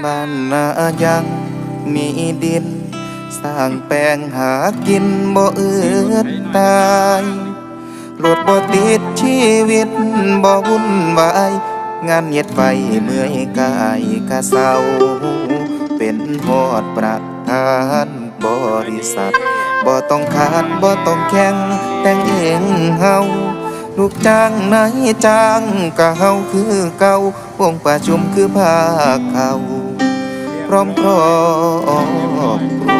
บ้านนายังมีดินสร้างแปลงหากินบ่อืดตายรถบ่ติดชีวิตบ่วุ่นวายงานเย็ดไฟเมื่อยกายกะเศร้าเป็นฮอดประธานบริษัทบ่ต้องขาดบ่ต้องแข่งแต่งเองเฮาลูกจ้างนายจ้างกะเฮาคือเก่าวงประชุมคือภาคเขาพร้อมครอบครัว